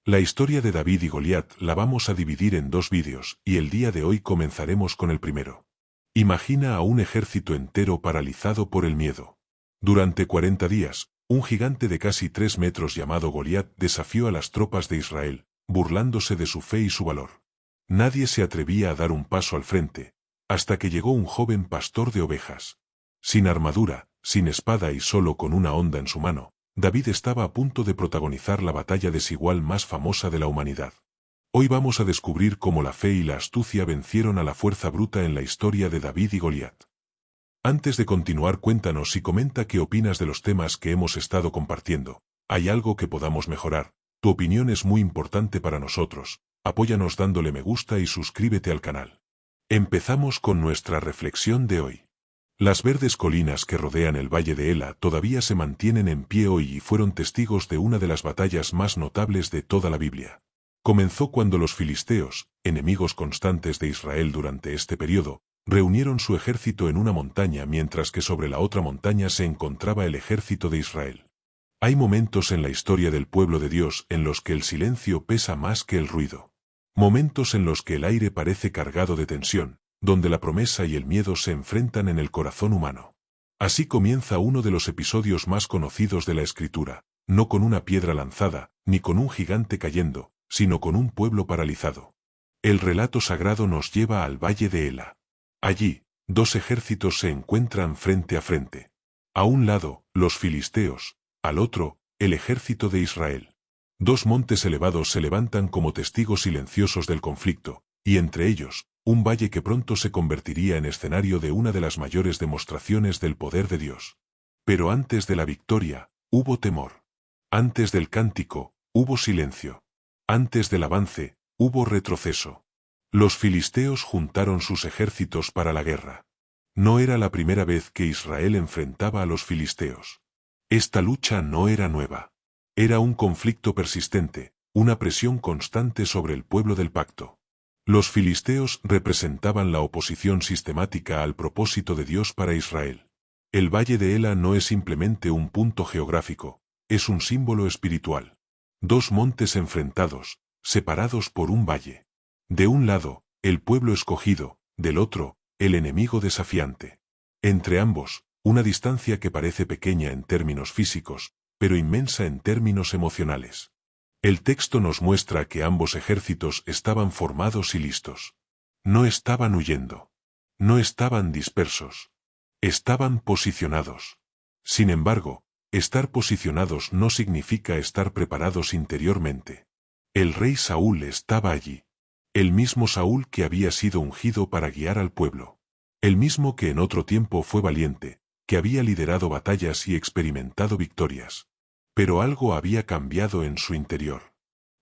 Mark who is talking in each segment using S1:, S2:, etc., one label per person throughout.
S1: La historia de David y Goliat la vamos a dividir en dos vídeos, y el día de hoy comenzaremos con el primero. Imagina a un ejército entero paralizado por el miedo. Durante 40 días, un gigante de casi 3 metros llamado Goliat desafió a las tropas de Israel, burlándose de su fe y su valor. Nadie se atrevía a dar un paso al frente, hasta que llegó un joven pastor de ovejas. Sin armadura, sin espada y solo con una honda en su mano, David estaba a punto de protagonizar la batalla desigual más famosa de la humanidad. Hoy vamos a descubrir cómo la fe y la astucia vencieron a la fuerza bruta en la historia de David y Goliat. Antes de continuar, cuéntanos y comenta qué opinas de los temas que hemos estado compartiendo. ¿Hay algo que podamos mejorar? Tu opinión es muy importante para nosotros. Apóyanos dándole me gusta y suscríbete al canal. Empezamos con nuestra reflexión de hoy. Las verdes colinas que rodean el valle de Ela todavía se mantienen en pie hoy y fueron testigos de una de las batallas más notables de toda la Biblia. Comenzó cuando los filisteos, enemigos constantes de Israel durante este periodo, reunieron su ejército en una montaña mientras que sobre la otra montaña se encontraba el ejército de Israel. Hay momentos en la historia del pueblo de Dios en los que el silencio pesa más que el ruido. Momentos en los que el aire parece cargado de tensión, donde la promesa y el miedo se enfrentan en el corazón humano. Así comienza uno de los episodios más conocidos de la Escritura, no con una piedra lanzada, ni con un gigante cayendo, sino con un pueblo paralizado. El relato sagrado nos lleva al valle de Ela. Allí, dos ejércitos se encuentran frente a frente. A un lado, los filisteos, al otro, el ejército de Israel. Dos montes elevados se levantan como testigos silenciosos del conflicto, y entre ellos, un valle que pronto se convertiría en escenario de una de las mayores demostraciones del poder de Dios. Pero antes de la victoria, hubo temor. Antes del cántico, hubo silencio. Antes del avance, hubo retroceso. Los filisteos juntaron sus ejércitos para la guerra. No era la primera vez que Israel enfrentaba a los filisteos. Esta lucha no era nueva. Era un conflicto persistente, una presión constante sobre el pueblo del pacto. Los filisteos representaban la oposición sistemática al propósito de Dios para Israel. El valle de Ela no es simplemente un punto geográfico, es un símbolo espiritual. Dos montes enfrentados, separados por un valle. De un lado, el pueblo escogido, del otro, el enemigo desafiante. Entre ambos, una distancia que parece pequeña en términos físicos, pero inmensa en términos emocionales. El texto nos muestra que ambos ejércitos estaban formados y listos. No estaban huyendo. No estaban dispersos. Estaban posicionados. Sin embargo, estar posicionados no significa estar preparados interiormente. El rey Saúl estaba allí. El mismo Saúl que había sido ungido para guiar al pueblo. El mismo que en otro tiempo fue valiente, que había liderado batallas y experimentado victorias. Pero algo había cambiado en su interior.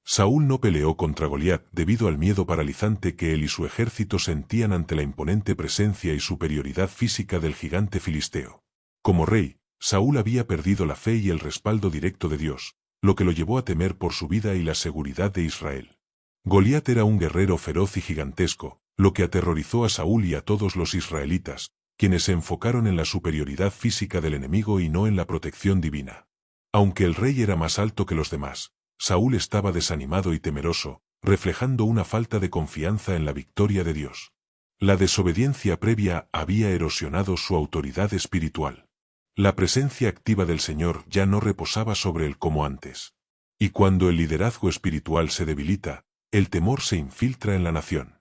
S1: Saúl no peleó contra Goliat debido al miedo paralizante que él y su ejército sentían ante la imponente presencia y superioridad física del gigante filisteo. Como rey, Saúl había perdido la fe y el respaldo directo de Dios, lo que lo llevó a temer por su vida y la seguridad de Israel. Goliat era un guerrero feroz y gigantesco, lo que aterrorizó a Saúl y a todos los israelitas, quienes se enfocaron en la superioridad física del enemigo y no en la protección divina. Aunque el rey era más alto que los demás, Saúl estaba desanimado y temeroso, reflejando una falta de confianza en la victoria de Dios. La desobediencia previa había erosionado su autoridad espiritual. La presencia activa del Señor ya no reposaba sobre él como antes. Y cuando el liderazgo espiritual se debilita, el temor se infiltra en la nación.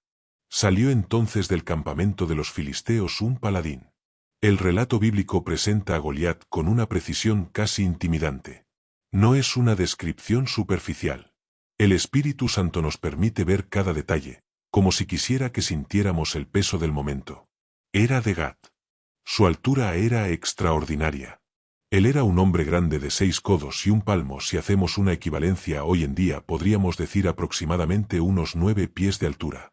S1: Salió entonces del campamento de los filisteos un paladín. El relato bíblico presenta a Goliat con una precisión casi intimidante. No es una descripción superficial. El Espíritu Santo nos permite ver cada detalle, como si quisiera que sintiéramos el peso del momento. Era de Gat. Su altura era extraordinaria. Él era un hombre grande de 6 codos y un palmo. Si hacemos una equivalencia hoy en día podríamos decir aproximadamente unos 9 pies de altura.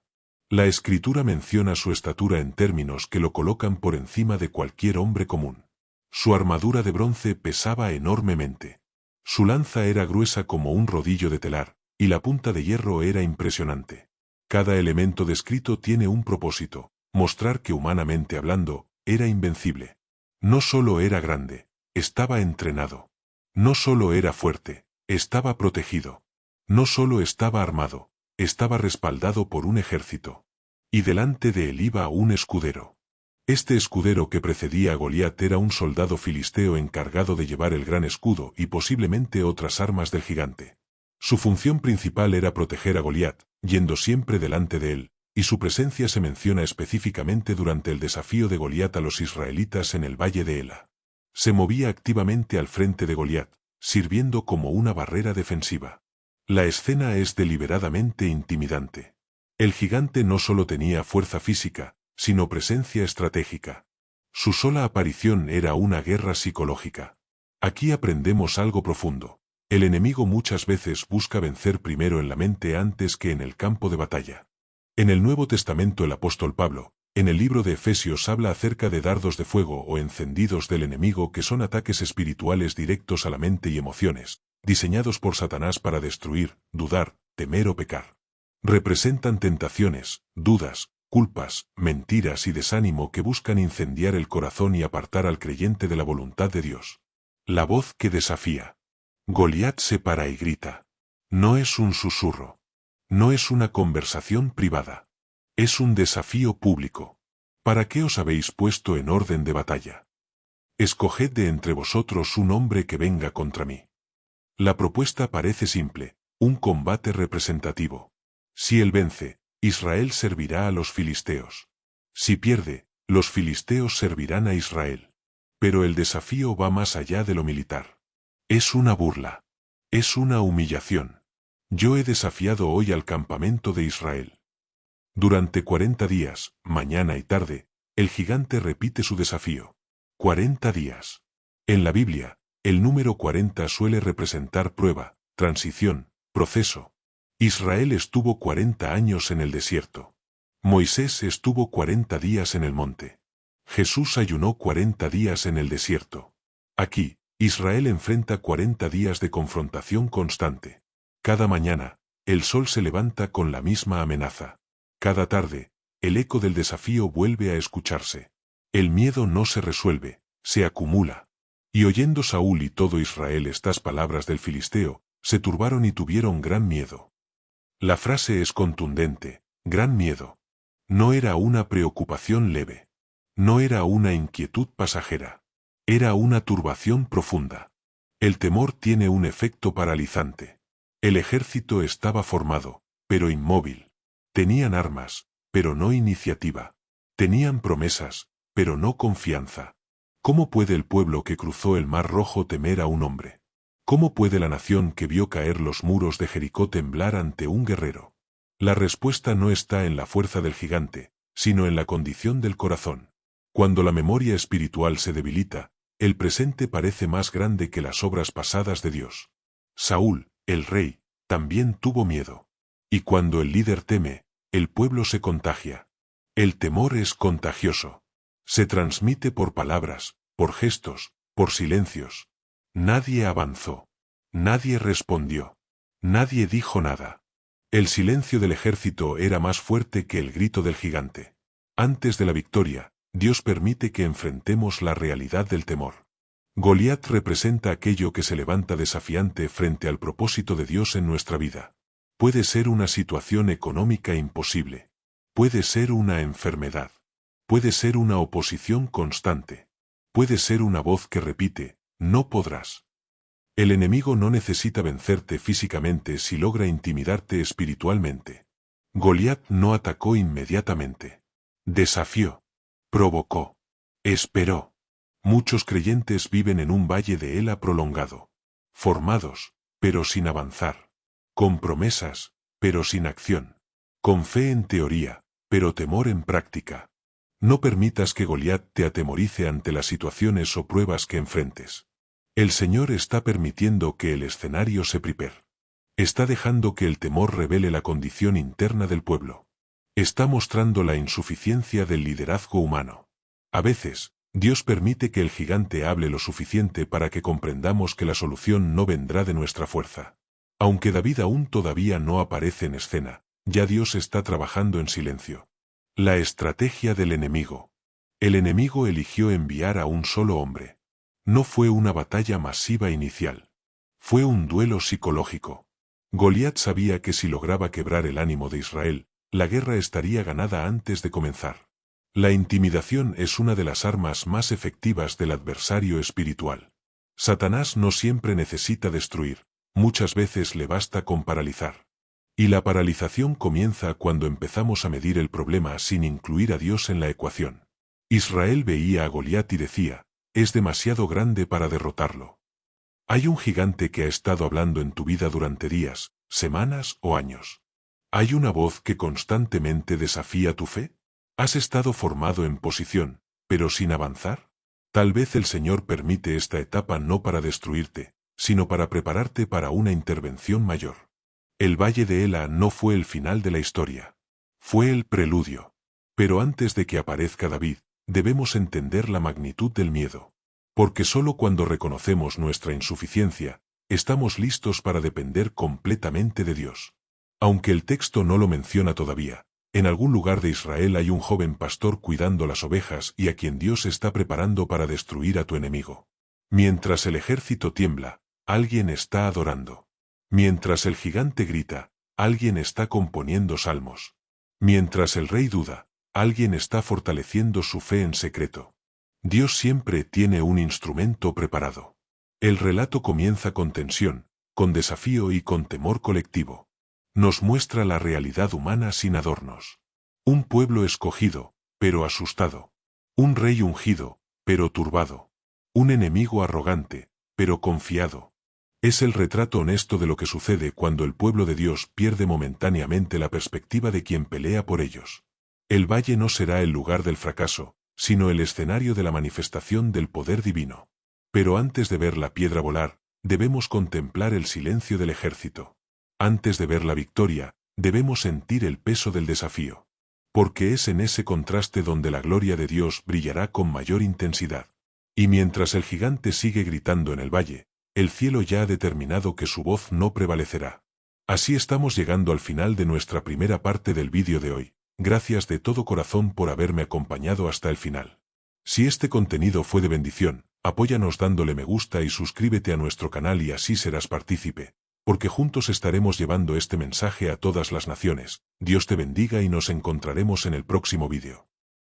S1: La Escritura menciona su estatura en términos que lo colocan por encima de cualquier hombre común. Su armadura de bronce pesaba enormemente. Su lanza era gruesa como un rodillo de telar, y la punta de hierro era impresionante. Cada elemento descrito tiene un propósito, mostrar que humanamente hablando, era invencible. No solo era grande, estaba entrenado. No solo era fuerte, estaba protegido. No solo estaba armado, estaba respaldado por un ejército. Y delante de él iba un escudero. Este escudero que precedía a Goliat era un soldado filisteo encargado de llevar el gran escudo y posiblemente otras armas del gigante. Su función principal era proteger a Goliat, yendo siempre delante de él, y su presencia se menciona específicamente durante el desafío de Goliat a los israelitas en el valle de Ela. Se movía activamente al frente de Goliat, sirviendo como una barrera defensiva. La escena es deliberadamente intimidante. El gigante no solo tenía fuerza física, sino presencia estratégica. Su sola aparición era una guerra psicológica. Aquí aprendemos algo profundo. El enemigo muchas veces busca vencer primero en la mente antes que en el campo de batalla. En el Nuevo Testamento el apóstol Pablo, en el libro de Efesios, habla acerca de dardos de fuego o encendidos del enemigo, que son ataques espirituales directos a la mente y emociones, diseñados por Satanás para destruir, dudar, temer o pecar. Representan tentaciones, dudas, culpas, mentiras y desánimo que buscan incendiar el corazón y apartar al creyente de la voluntad de Dios. La voz que desafía. Goliat se para y grita. No es un susurro. No es una conversación privada. Es un desafío público. ¿Para qué os habéis puesto en orden de batalla? Escoged de entre vosotros un hombre que venga contra mí. La propuesta parece simple, un combate representativo. Si él vence, Israel servirá a los filisteos. Si pierde, los filisteos servirán a Israel. Pero el desafío va más allá de lo militar. Es una burla. Es una humillación. Yo he desafiado hoy al campamento de Israel. Durante 40 días, mañana y tarde, el gigante repite su desafío. 40 días. En la Biblia, el número 40 suele representar prueba, transición, proceso. Israel estuvo 40 años en el desierto. Moisés estuvo 40 días en el monte. Jesús ayunó 40 días en el desierto. Aquí, Israel enfrenta 40 días de confrontación constante. Cada mañana, el sol se levanta con la misma amenaza. Cada tarde, el eco del desafío vuelve a escucharse. El miedo no se resuelve, se acumula. Y oyendo Saúl y todo Israel estas palabras del filisteo, se turbaron y tuvieron gran miedo. La frase es contundente, gran miedo. No era una preocupación leve. No era una inquietud pasajera. Era una turbación profunda. El temor tiene un efecto paralizante. El ejército estaba formado, pero inmóvil. Tenían armas, pero no iniciativa. Tenían promesas, pero no confianza. ¿Cómo puede el pueblo que cruzó el Mar Rojo temer a un hombre? ¿Cómo puede la nación que vio caer los muros de Jericó temblar ante un guerrero? La respuesta no está en la fuerza del gigante, sino en la condición del corazón. Cuando la memoria espiritual se debilita, el presente parece más grande que las obras pasadas de Dios. Saúl, el rey, también tuvo miedo. Y cuando el líder teme, el pueblo se contagia. El temor es contagioso. Se transmite por palabras, por gestos, por silencios. Nadie avanzó. Nadie respondió. Nadie dijo nada. El silencio del ejército era más fuerte que el grito del gigante. Antes de la victoria, Dios permite que enfrentemos la realidad del temor. Goliat representa aquello que se levanta desafiante frente al propósito de Dios en nuestra vida. Puede ser una situación económica imposible. Puede ser una enfermedad. Puede ser una oposición constante. Puede ser una voz que repite, no podrás. El enemigo no necesita vencerte físicamente si logra intimidarte espiritualmente. Goliat no atacó inmediatamente. Desafió. Provocó. Esperó. Muchos creyentes viven en un valle de Ela prolongado. Formados, pero sin avanzar. Con promesas, pero sin acción. Con fe en teoría, pero temor en práctica. No permitas que Goliat te atemorice ante las situaciones o pruebas que enfrentes. El Señor está permitiendo que el escenario se prepare. Está dejando que el temor revele la condición interna del pueblo. Está mostrando la insuficiencia del liderazgo humano. A veces, Dios permite que el gigante hable lo suficiente para que comprendamos que la solución no vendrá de nuestra fuerza. Aunque David aún todavía no aparece en escena, ya Dios está trabajando en silencio. La estrategia del enemigo. El enemigo eligió enviar a un solo hombre. No fue una batalla masiva inicial. Fue un duelo psicológico. Goliat sabía que si lograba quebrar el ánimo de Israel, la guerra estaría ganada antes de comenzar. La intimidación es una de las armas más efectivas del adversario espiritual. Satanás no siempre necesita destruir, muchas veces le basta con paralizar. Y la paralización comienza cuando empezamos a medir el problema sin incluir a Dios en la ecuación. Israel veía a Goliat y decía, es demasiado grande para derrotarlo. Hay un gigante que ha estado hablando en tu vida durante días, semanas o años. ¿Hay una voz que constantemente desafía tu fe? ¿Has estado formado en posición, pero sin avanzar? Tal vez el Señor permite esta etapa no para destruirte, sino para prepararte para una intervención mayor. El valle de Ela no fue el final de la historia. Fue el preludio. Pero antes de que aparezca David, debemos entender la magnitud del miedo. Porque solo cuando reconocemos nuestra insuficiencia, estamos listos para depender completamente de Dios. Aunque el texto no lo menciona todavía, en algún lugar de Israel hay un joven pastor cuidando las ovejas y a quien Dios está preparando para destruir a tu enemigo. Mientras el ejército tiembla, alguien está adorando. Mientras el gigante grita, alguien está componiendo salmos. Mientras el rey duda, alguien está fortaleciendo su fe en secreto. Dios siempre tiene un instrumento preparado. El relato comienza con tensión, con desafío y con temor colectivo. Nos muestra la realidad humana sin adornos. Un pueblo escogido, pero asustado. Un rey ungido, pero turbado. Un enemigo arrogante, pero confiado. Es el retrato honesto de lo que sucede cuando el pueblo de Dios pierde momentáneamente la perspectiva de quien pelea por ellos. El valle no será el lugar del fracaso, sino el escenario de la manifestación del poder divino. Pero antes de ver la piedra volar, debemos contemplar el silencio del ejército. Antes de ver la victoria, debemos sentir el peso del desafío. Porque es en ese contraste donde la gloria de Dios brillará con mayor intensidad. Y mientras el gigante sigue gritando en el valle, el cielo ya ha determinado que su voz no prevalecerá. Así estamos llegando al final de nuestra primera parte del vídeo de hoy. Gracias de todo corazón por haberme acompañado hasta el final. Si este contenido fue de bendición, apóyanos dándole me gusta y suscríbete a nuestro canal y así serás partícipe, porque juntos estaremos llevando este mensaje a todas las naciones. Dios te bendiga y nos encontraremos en el próximo vídeo.